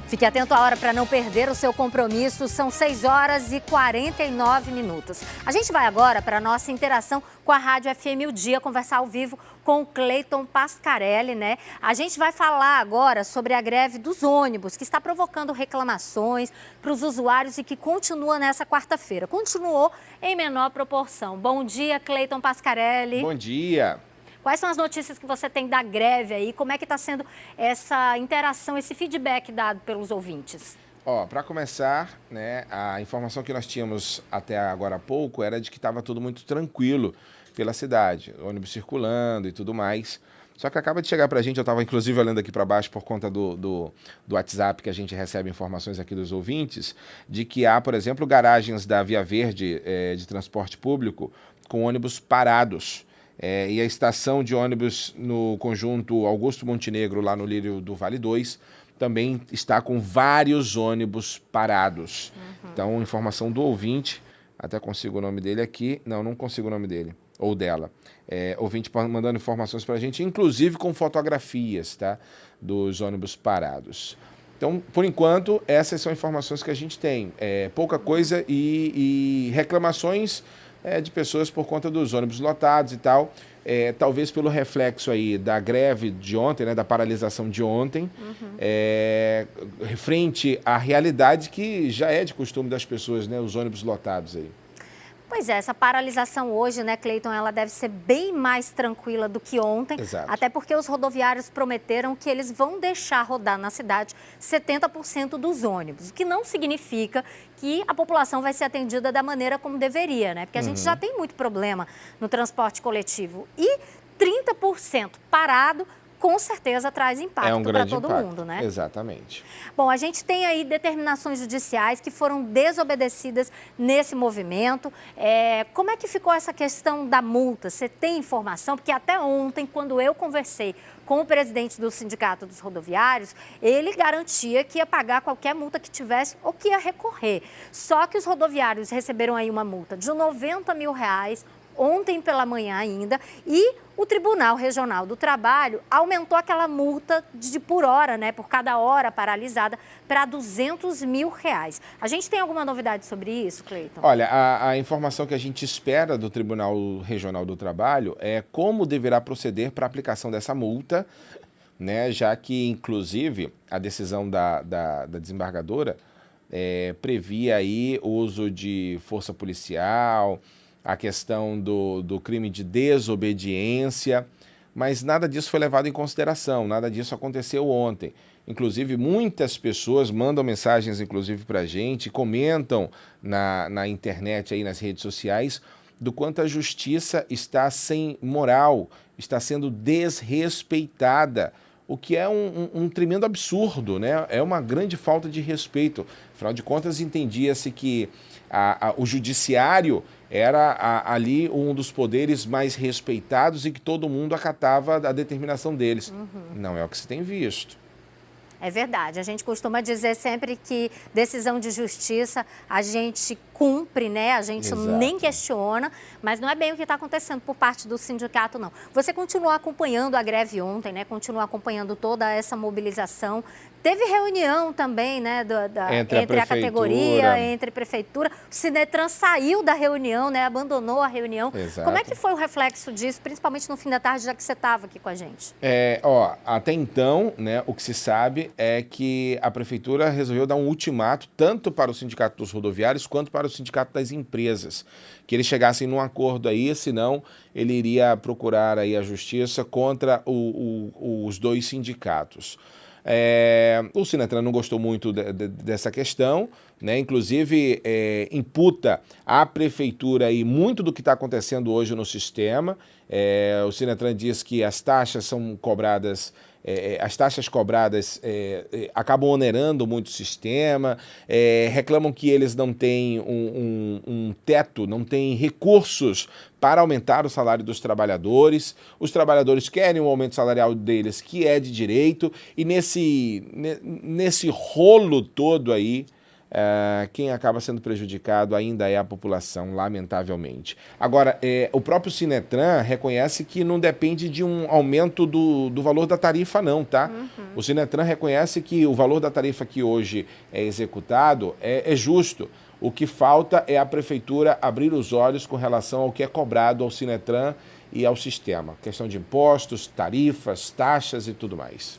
Fique atento à hora para não perder o seu compromisso. São 6 horas e 49 minutos. A gente vai agora para a nossa interação com a Rádio FM O Dia, conversar ao vivo com o Cleiton Pascarelli, né? A gente vai falar agora sobre a greve dos ônibus, que está provocando reclamações para os usuários e que continua nessa quarta-feira. Continuou em menor proporção. Bom dia, Cleiton Pascarelli. Bom dia. Quais são as notícias que você tem da greve aí? Como é que está sendo essa interação, esse feedback dado pelos ouvintes? Para começar, né, a informação que nós tínhamos até agora há pouco era de que estava tudo muito tranquilo pela cidade, ônibus circulando e tudo mais. Só que acaba de chegar para a gente, eu estava inclusive olhando aqui para baixo por conta do WhatsApp que a gente recebe informações aqui dos ouvintes, de que há, por exemplo, garagens da Via Verde de transporte público com ônibus parados. E a estação de ônibus no conjunto Augusto Montenegro, lá no Lírio do Vale 2, também está com vários ônibus parados. Então, informação do ouvinte, até consigo o nome dele aqui, não consigo o nome dele, ou dela. Ouvinte mandando informações para a gente, inclusive com fotografias, tá, dos ônibus parados. Então, por enquanto, essas são informações que a gente tem. Pouca coisa e reclamações de pessoas por conta dos ônibus lotados e tal, talvez pelo reflexo aí da greve de ontem, né, da paralisação de ontem, frente à realidade que já é de costume das pessoas, né, os ônibus lotados aí. Pois é, essa paralisação hoje, né, Cleiton, ela deve ser bem mais tranquila do que ontem. Exato. Até porque os rodoviários prometeram que eles vão deixar rodar na cidade 70% dos ônibus, o que não significa que a população vai ser atendida da maneira como deveria, né? Porque a gente já tem muito problema no transporte coletivo. E 30% parado, com certeza traz impacto para todo mundo, né? Exatamente. Bom, a gente tem aí determinações judiciais que foram desobedecidas nesse movimento. Como é que ficou essa questão da multa? Você tem informação? Porque até ontem, quando eu conversei com o presidente do Sindicato dos Rodoviários, ele garantia que ia pagar qualquer multa que tivesse ou que ia recorrer. Só que os rodoviários receberam aí uma multa de R$90 mil, ontem pela manhã ainda, e o Tribunal Regional do Trabalho aumentou aquela multa por hora, né, por cada hora paralisada, para R$200 mil. A gente tem alguma novidade sobre isso, Cleiton? Olha, a informação que a gente espera do Tribunal Regional do Trabalho é como deverá proceder para a aplicação dessa multa, né, já que, inclusive, a decisão da desembargadora previa aí o uso de força policial, a questão do crime de desobediência, mas nada disso foi levado em consideração, nada disso aconteceu ontem. Inclusive, muitas pessoas mandam mensagens, inclusive, para a gente, comentam na internet, aí, nas redes sociais, do quanto a justiça está sem moral, está sendo desrespeitada, o que é um tremendo absurdo, né? É uma grande falta de respeito. Afinal de contas, entendia-se que o judiciário era ali um dos poderes mais respeitados e que todo mundo acatava a determinação deles. Não é o que se tem visto. É verdade. A gente costuma dizer sempre que decisão de justiça a gente cumpre, né? A gente nem questiona, mas não é bem o que está acontecendo por parte do sindicato, não. Você continuou acompanhando a greve ontem, né? Continua acompanhando toda essa mobilização. Teve reunião também, né, entre a categoria, entre a prefeitura. O Sinetran saiu da reunião, né, abandonou a reunião. Exato. Como é que foi o reflexo disso, principalmente no fim da tarde, já que você estava aqui com a gente? Até então, né, o que se sabe é que a prefeitura resolveu dar um ultimato tanto para o Sindicato dos Rodoviários quanto para o Sindicato das Empresas, que eles chegassem num acordo aí, senão ele iria procurar aí a justiça contra os dois sindicatos. O Sinetran não gostou muito dessa questão, né? Inclusive imputa à prefeitura aí muito do que está acontecendo hoje no sistema. O Sinetran diz que as taxas são cobradas, acabam onerando muito o sistema, reclamam que eles não têm um teto, não têm recursos para aumentar o salário dos trabalhadores. Os trabalhadores querem um aumento salarial deles, que é de direito, e nesse rolo todo aí, quem acaba sendo prejudicado ainda é a população, lamentavelmente. Agora, o próprio Sinetran reconhece que não depende de um aumento do valor da tarifa, não, tá? O Sinetran reconhece que o valor da tarifa que hoje é executado é justo. O que falta é a prefeitura abrir os olhos com relação ao que é cobrado ao Sinetran e ao sistema. Questão de impostos, tarifas, taxas e tudo mais.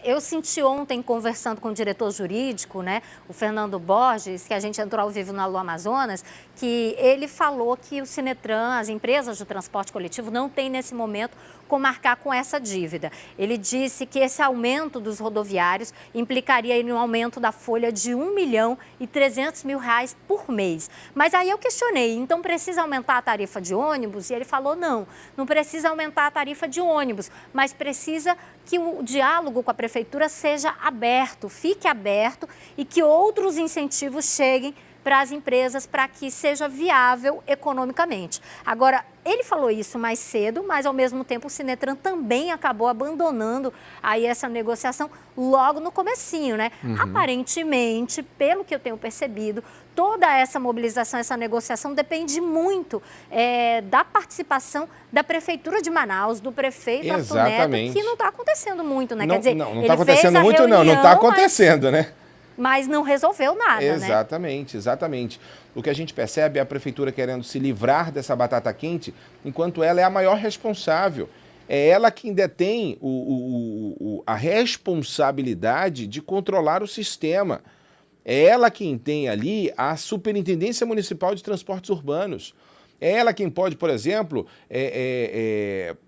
Eu senti ontem, conversando com o diretor jurídico, né, o Fernando Borges, que a gente entrou ao vivo na Alô Amazonas, que ele falou que o Sinetran, as empresas de transporte coletivo, não tem nesse momento como marcar com essa dívida. Ele disse que esse aumento dos rodoviários implicaria em um aumento da folha de R$1.300.000 por mês. Mas aí eu questionei, então precisa aumentar a tarifa de ônibus? E ele falou, não precisa aumentar a tarifa de ônibus, mas precisa que o diálogo com a prefeitura seja aberto, fique aberto e que outros incentivos cheguem para as empresas para que seja viável economicamente. Agora, ele falou isso mais cedo, mas ao mesmo tempo o Sinetran também acabou abandonando aí essa negociação logo no comecinho, né? Aparentemente, pelo que eu tenho percebido, toda essa mobilização, essa negociação depende muito da participação da Prefeitura de Manaus, do prefeito Arthur Neto, que não está acontecendo muito, né? Não, quer dizer, não está acontecendo muito, não está acontecendo, né? Mas não resolveu nada, exatamente, né? Exatamente. O que a gente percebe é a prefeitura querendo se livrar dessa batata quente, enquanto ela é a maior responsável. É ela quem detém a responsabilidade de controlar o sistema. É ela quem tem ali a Superintendência Municipal de Transportes Urbanos. É ela quem pode, por exemplo,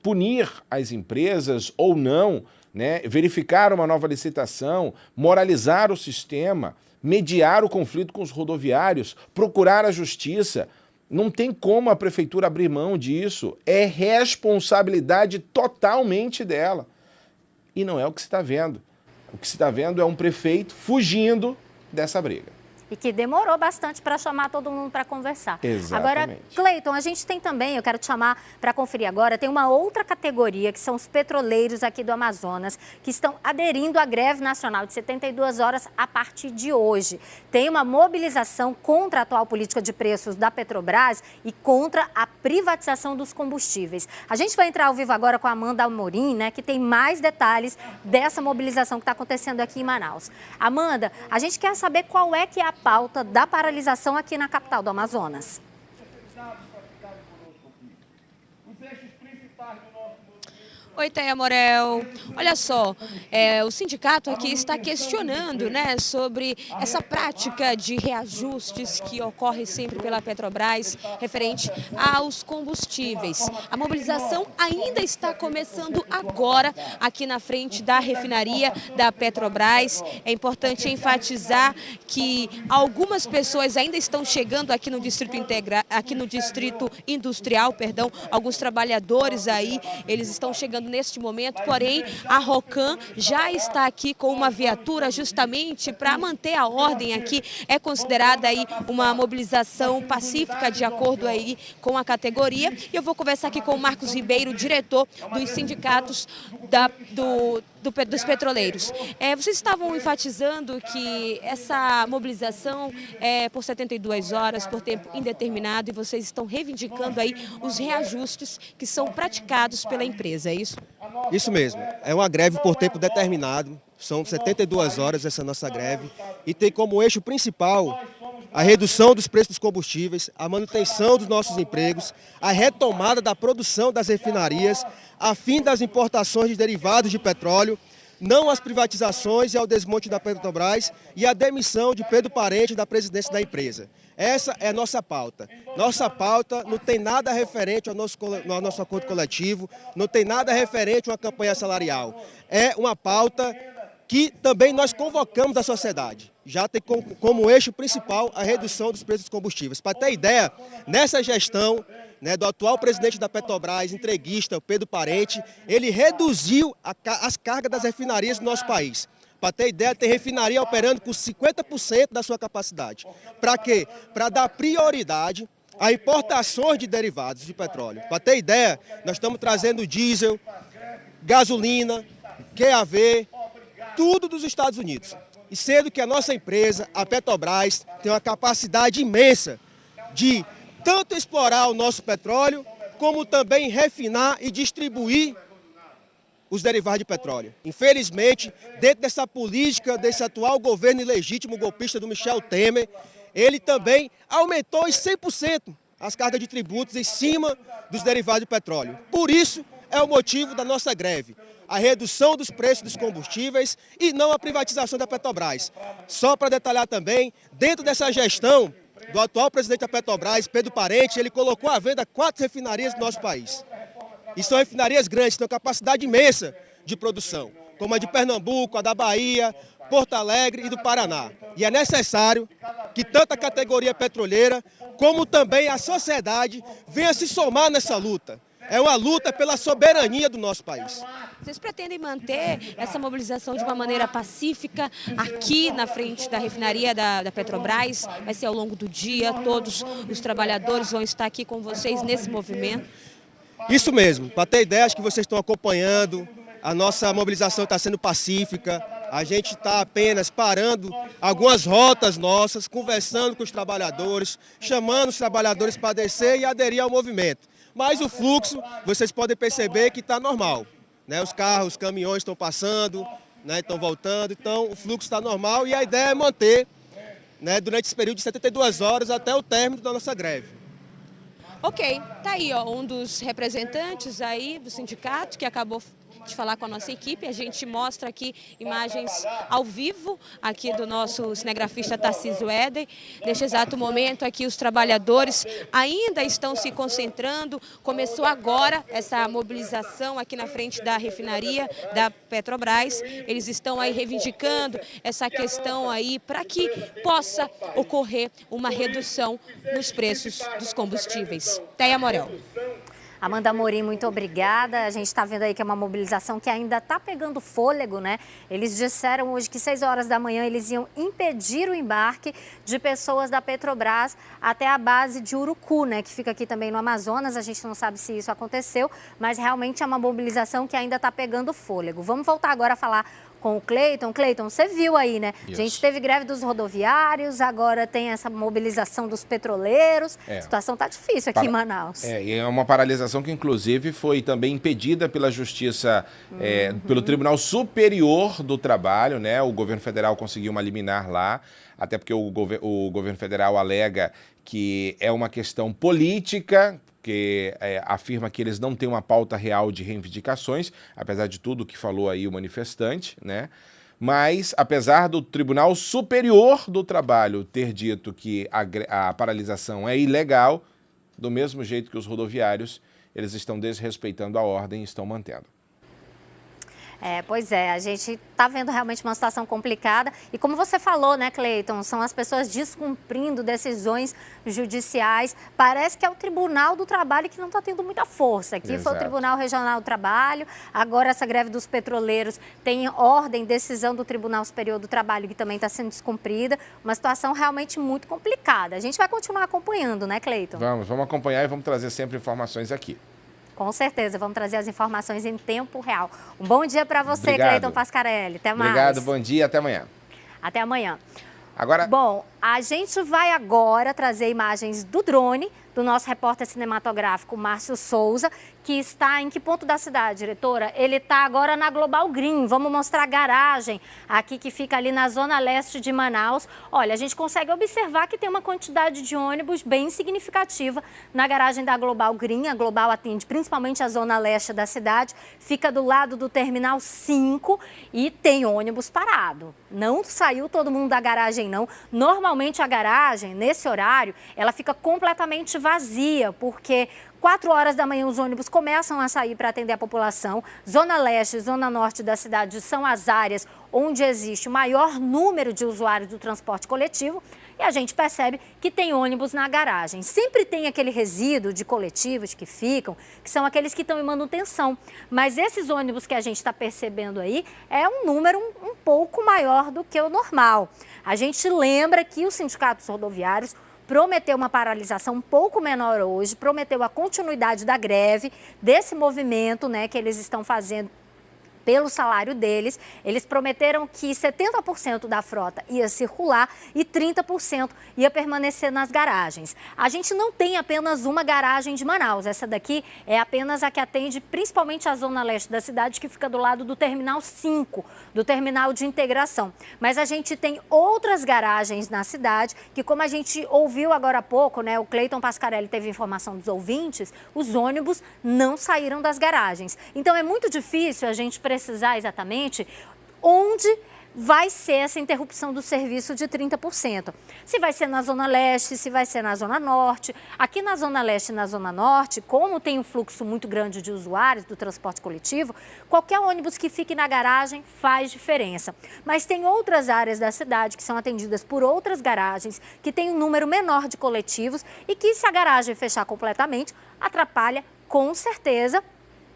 punir as empresas ou não, né? Verificar uma nova licitação, moralizar o sistema, mediar o conflito com os rodoviários, procurar a justiça. Não tem como a prefeitura abrir mão disso. É responsabilidade totalmente dela. E não é o que se está vendo. O que se está vendo é um prefeito fugindo dessa briga. E que demorou bastante para chamar todo mundo para conversar. Exatamente. Agora, Cleiton, a gente tem também, eu quero te chamar para conferir agora, tem uma outra categoria, que são os petroleiros aqui do Amazonas, que estão aderindo à greve nacional de 72 horas a partir de hoje. Tem uma mobilização contra a atual política de preços da Petrobras e contra a privatização dos combustíveis. A gente vai entrar ao vivo agora com a Amanda Amorim, né, que tem mais detalhes dessa mobilização que está acontecendo aqui em Manaus. Amanda, a gente quer saber qual é que é a pauta da paralisação aqui na capital do Amazonas. Oi, Teia Morel. Olha só, o sindicato aqui está questionando, né, sobre essa prática de reajustes que ocorre sempre pela Petrobras referente aos combustíveis. A mobilização ainda está começando agora aqui na frente da refinaria da Petrobras. É importante enfatizar que algumas pessoas ainda estão chegando aqui no distrito industrial, alguns trabalhadores aí, eles estão chegando neste momento, porém a ROCAN já está aqui com uma viatura justamente para manter a ordem aqui. É considerada aí uma mobilização pacífica de acordo aí com a categoria. E eu vou conversar aqui com o Marcos Ribeiro, diretor dos sindicatos dos petroleiros. Vocês estavam enfatizando que essa mobilização é por 72 horas, por tempo indeterminado, e vocês estão reivindicando aí os reajustes que são praticados pela empresa, é isso? Isso mesmo. É uma greve por tempo determinado. São 72 horas essa nossa greve e tem como eixo principal a redução dos preços dos combustíveis, a manutenção dos nossos empregos, a retomada da produção das refinarias, a fim das importações de derivados de petróleo, não às privatizações e ao desmonte da Petrobras e a demissão de Pedro Parente da presidência da empresa. Essa é a nossa pauta. Nossa pauta não tem nada referente ao nosso acordo coletivo, não tem nada referente a uma campanha salarial. É uma pauta que também nós convocamos da sociedade. Já tem como eixo principal a redução dos preços dos combustíveis. Para ter ideia, nessa gestão, né, do atual presidente da Petrobras, entreguista, Pedro Parente, ele reduziu as cargas das refinarias do nosso país. Para ter ideia, tem refinaria operando com 50% da sua capacidade. Para quê? Para dar prioridade a importações de derivados de petróleo. Para ter ideia, nós estamos trazendo diesel, gasolina, QAV, tudo dos Estados Unidos. E sendo que a nossa empresa, a Petrobras, tem uma capacidade imensa de tanto explorar o nosso petróleo, como também refinar e distribuir os derivados de petróleo. Infelizmente, dentro dessa política desse atual governo ilegítimo golpista do Michel Temer, ele também aumentou em 100% as cargas de tributos em cima dos derivados de petróleo. Por isso é o motivo da nossa greve. A redução dos preços dos combustíveis e não a privatização da Petrobras. Só para detalhar também, dentro dessa gestão do atual presidente da Petrobras, Pedro Parente, ele colocou à venda 4 refinarias do nosso país. E são refinarias grandes, têm uma capacidade imensa de produção, como a de Pernambuco, a da Bahia, Porto Alegre e do Paraná. E é necessário que tanto a categoria petroleira, como também a sociedade, venha se somar nessa luta. É uma luta pela soberania do nosso país. Vocês pretendem manter essa mobilização de uma maneira pacífica aqui na frente da refinaria da Petrobras? Vai ser ao longo do dia, todos os trabalhadores vão estar aqui com vocês nesse movimento? Isso mesmo, para ter ideia, acho que vocês estão acompanhando, a nossa mobilização está sendo pacífica, a gente está apenas parando algumas rotas nossas, conversando com os trabalhadores, chamando os trabalhadores para descer e aderir ao movimento. Mas o fluxo, vocês podem perceber que está normal, né? Os carros, os caminhões estão passando, né? Estão voltando, então o fluxo está normal e a ideia é manter, né, durante esse período de 72 horas até o término da nossa greve. Ok, tá aí ó, um dos representantes aí do sindicato que acabou de falar com a nossa equipe. A gente mostra aqui imagens ao vivo aqui do nosso cinegrafista Tarcísio Éder. Neste exato momento aqui os trabalhadores ainda estão se concentrando. Começou agora essa mobilização aqui na frente da refinaria da Petrobras. Eles estão aí reivindicando essa questão aí para que possa ocorrer uma redução nos preços dos combustíveis. Teia Morel. Amanda Amorim, muito obrigada. A gente está vendo aí que é uma mobilização que ainda está pegando fôlego, né? Eles disseram hoje que 6 horas da manhã eles iam impedir o embarque de pessoas da Petrobras até a base de Urucu, né? Que fica aqui também no Amazonas. A gente não sabe se isso aconteceu, mas realmente é uma mobilização que ainda está pegando fôlego. Vamos voltar agora a falar com o Cleiton. Cleiton, você viu aí, né? A gente teve greve dos rodoviários, agora tem essa mobilização dos petroleiros. A situação está difícil aqui em Manaus. E é uma paralisação que, inclusive, foi também impedida pela Justiça, pelo Tribunal Superior do Trabalho, né? O governo federal conseguiu uma liminar lá, até porque o governo federal alega que é uma questão política, que afirma que eles não têm uma pauta real de reivindicações, apesar de tudo que falou aí o manifestante, né? Mas, apesar do Tribunal Superior do Trabalho ter dito que a paralisação é ilegal, do mesmo jeito que os rodoviários, eles estão desrespeitando a ordem e estão mantendo. Pois é, a gente está vendo realmente uma situação complicada. E como você falou, né, Cleiton, são as pessoas descumprindo decisões judiciais. Parece que é o Tribunal do Trabalho que não está tendo muita força. Aqui foi o Tribunal Regional do Trabalho, agora essa greve dos petroleiros tem ordem, decisão do Tribunal Superior do Trabalho que também está sendo descumprida. Uma situação realmente muito complicada. A gente vai continuar acompanhando, né, Cleiton? Vamos acompanhar e vamos trazer sempre informações aqui. Com certeza, vamos trazer as informações em tempo real. Um bom dia para você, Cleiton Pascarelli. Até mais. Obrigado, bom dia, até amanhã. Até amanhã. Agora... Bom, a gente vai agora trazer imagens do drone do nosso repórter cinematográfico Márcio Souza, que está em que ponto da cidade, diretora? Ele está agora na Global Green. Vamos mostrar a garagem aqui que fica ali na zona leste de Manaus. Olha, a gente consegue observar que tem uma quantidade de ônibus bem significativa na garagem da Global Green. A Global atende principalmente a zona leste da cidade, fica do lado do Terminal 5 e tem ônibus parado. Não saiu todo mundo da garagem, não. Normalmente a garagem, nesse horário, ela fica completamente vazia, porque 4 horas da manhã os ônibus começam a sair para atender a população. Zona leste e zona norte da cidade são as áreas onde existe o maior número de usuários do transporte coletivo e a gente percebe que tem ônibus na garagem. Sempre tem aquele resíduo de coletivos que ficam, que são aqueles que estão em manutenção. Mas esses ônibus que a gente está percebendo aí é um número um pouco maior do que o normal. A gente lembra que os sindicatos rodoviários prometeu uma paralisação um pouco menor hoje, prometeu a continuidade da greve, desse movimento, né, que eles estão fazendo pelo salário deles, eles prometeram que 70% da frota ia circular e 30% ia permanecer nas garagens. A gente não tem apenas uma garagem de Manaus, essa daqui é apenas a que atende principalmente a zona leste da cidade, que fica do lado do Terminal 5, do terminal de integração. Mas a gente tem outras garagens na cidade que, como a gente ouviu agora há pouco, né, o Cleiton Pascarelli teve informação dos ouvintes, os ônibus não saíram das garagens. Então é muito difícil a gente precisar exatamente onde vai ser essa interrupção do serviço de 30%. Se vai ser na Zona Leste, se vai ser na Zona Norte. Aqui na Zona Leste e na Zona Norte, como tem um fluxo muito grande de usuários do transporte coletivo, qualquer ônibus que fique na garagem faz diferença. Mas tem outras áreas da cidade que são atendidas por outras garagens, que tem um número menor de coletivos e que, se a garagem fechar completamente, atrapalha com certeza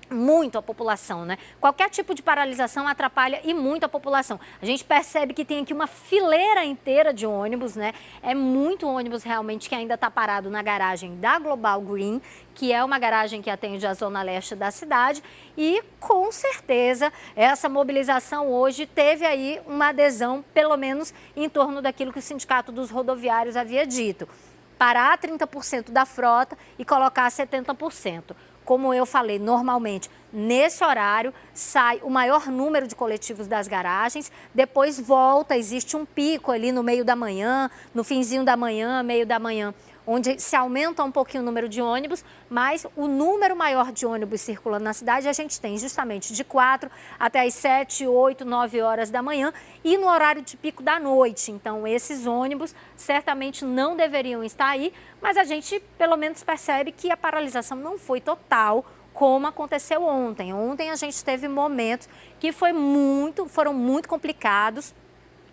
muito a população, né? Qualquer tipo de paralisação atrapalha e muito a população. A gente percebe que tem aqui uma fileira inteira de ônibus, né? É muito ônibus realmente que ainda está parado na garagem da Global Green, que é uma garagem que atende a zona leste da cidade, e com certeza essa mobilização hoje teve aí uma adesão, pelo menos em torno daquilo que o Sindicato dos Rodoviários havia dito. Parar 30% da frota e colocar 70%. Como eu falei, normalmente, nesse horário, sai o maior número de coletivos das garagens, depois volta, existe um pico ali no meio da manhã, no finzinho da manhã, meio da manhã, onde se aumenta um pouquinho o número de ônibus, mas o número maior de ônibus circulando na cidade a gente tem justamente de 4 até as 7, 8, 9 horas da manhã e no horário de pico da noite. Então, esses ônibus certamente não deveriam estar aí, mas a gente pelo menos percebe que a paralisação não foi total, como aconteceu ontem. Ontem a gente teve momentos que foram muito complicados.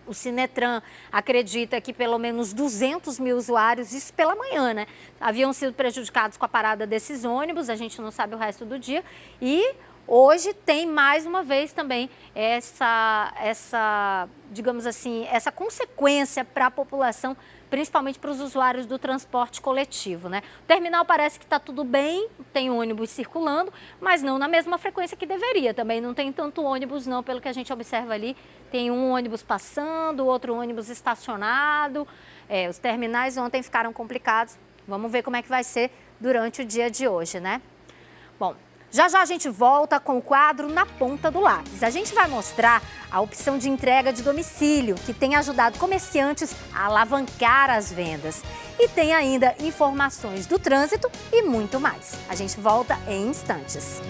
O Sinetran acredita que pelo menos 200 mil usuários, isso pela manhã, né, haviam sido prejudicados com a parada desses ônibus, a gente não sabe o resto do dia. E hoje tem mais uma vez também digamos assim, essa consequência para a população, principalmente para os usuários do transporte coletivo, né? O terminal parece que está tudo bem, tem ônibus circulando, mas não na mesma frequência que deveria. Também não tem tanto ônibus não, pelo que a gente observa ali. Tem um ônibus passando, outro ônibus estacionado. Os terminais ontem ficaram complicados. Vamos ver como é que vai ser durante o dia de hoje, né? Bom, já já a gente volta com o quadro Na Ponta do Lápis. A gente vai mostrar a opção de entrega de domicílio, que tem ajudado comerciantes a alavancar as vendas. E tem ainda informações do trânsito e muito mais. A gente volta em instantes.